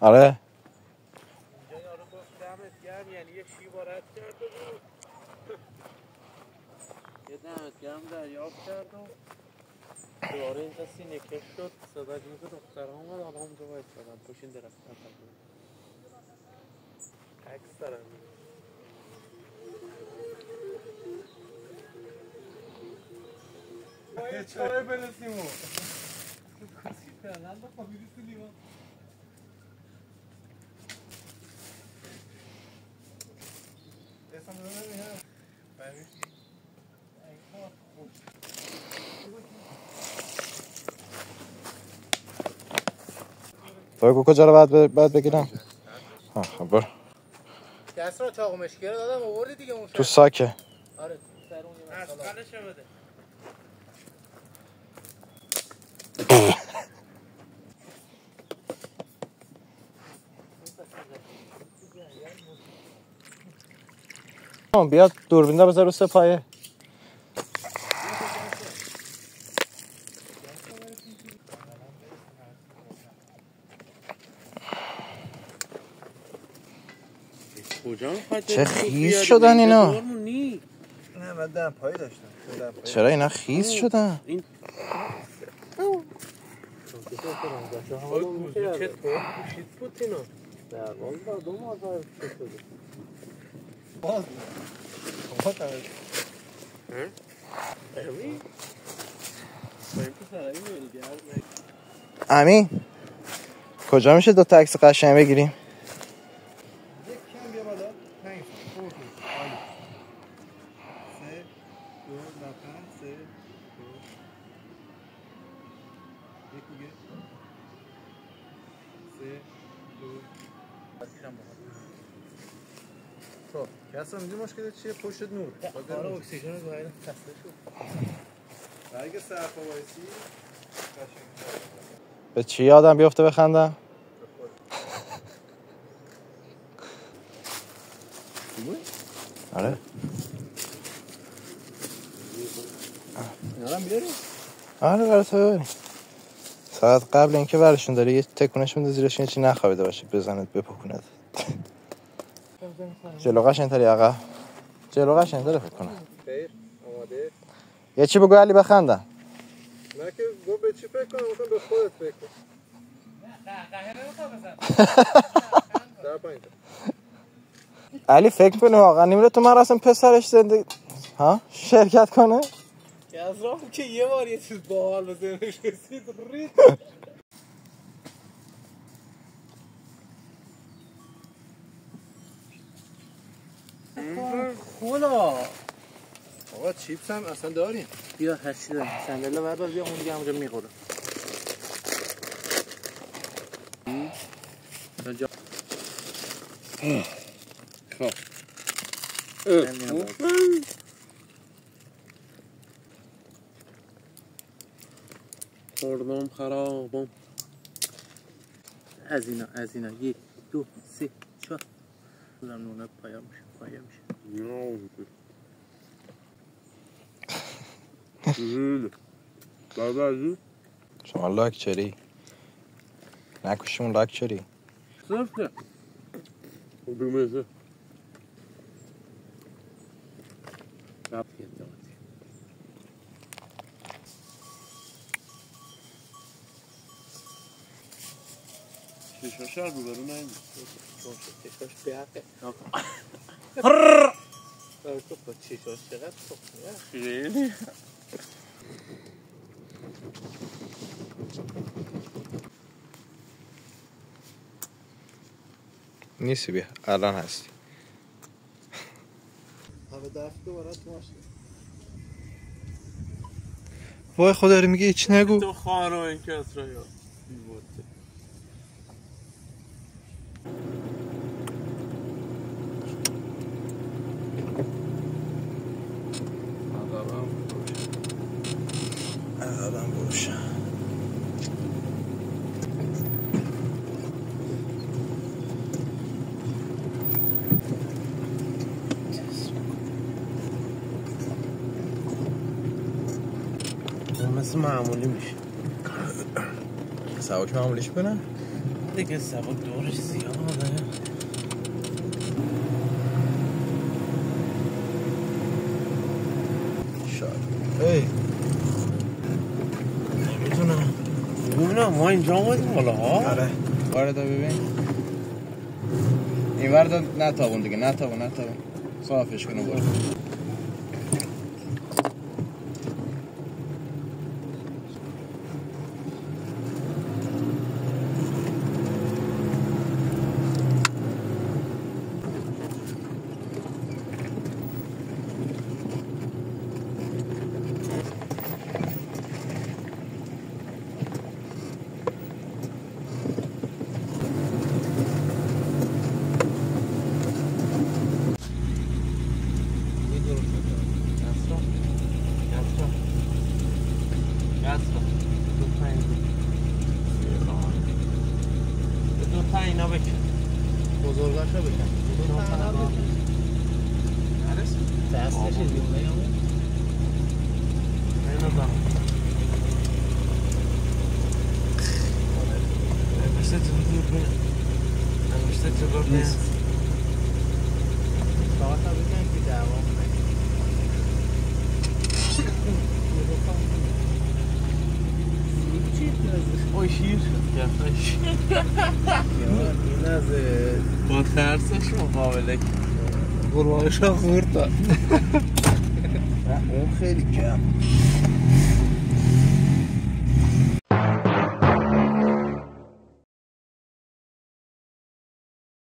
آره اینجا یارو گفت دمت گرم، یعنی یه شیوا رد کرده بود، یه دمت گرم دریافت کرد و دوباره اینجا سینه کش شد. صدا جیغ دخترها اومد، حالا اونجا باید سادم پشین درخت عکس دارم. باید چاره برسیم و کسی فعلا بخوا بیرسی لیوان. اسم رو نمیه بریشی بگو کجا رو باید بگیرم؟ خب برو. دست رو چاقو مشکیه رو دادم آوردی دیگه اون تو ساکه. آره سر اون یه مسئله اشکالش بده. بیاد دوربین بذار رو سپایه. چه خیس شدن اینا؟ نه من دم پایی داشتم. چرا اینا خیس شدن؟ این چطور پوشید بود اینا؟ در واقع با 2 ماه شده. باز امین کجا میشه 2 تاکسی قشنگ بگیریم؟ خب کسا میگه مشکل چیه؟ پشت نور آره اکسیژن رو باید خسته شد. اگه سرفا وایسی به چی یادم بیفته بخندم؟ آره یادم بیاری؟ آره برای تو ببریم. ساعت قبل اینکه برشون داری یه تکونش میده زیرش چی نخوابیده باشه بزنت بپکوند. جلو قشنگ‌تری آقا. جلو قشنگ‌تره فکر کنم. خیر آماده. یه چی بگو علی بخندم. نه که گو به چی فکر کنم مثلا به خودت فکر کن. نه قهره نمیخوام بزن. در پایین. علی فکر کنی واقعا نمیره تو مراسم پسرش زندگی ها شرکت کنه؟ از راه که یه بار یه چیز باحال به ذهنش رسید رید. خولا آقا چیپس هم اصلا داریم. بیا هشتی داریم. صندلی بردار بیا اون دیگه همونجا میخوره. خب خوردم خرابم. از اینا 1 2 3 4 نونه پایا میشه بابا شما لاکچری نکوشیمون لاکچری صرفه بیمزه چشاش رو برو نایمی چشاش بیاقه تو با چشاش چقدر تخمیه خیلی نیستی بیا الان هستی همه دفت دوباره تو ماشین وای خدا داری میگه هیچ نگو تو خانو این کسرا یا بیبوده عقبم بروشم مثل معمولی میشه سواک معمولیش کنم دیگه سبک دورش زیاده. ای نمیتونم ببینم ما اینجا آمدیم بالا ها. آره وارد ببین این ورد نتابون دیگه نتابون صافش کنه برو بزرگاشو بکن دستش دیونه همون اینو دارم نمیشته تو دور نیست ساعت ها بگن که دوام اوی شیر گفتش این از با ترسش مقابله قربانش ها خورد داد اون خیلی کم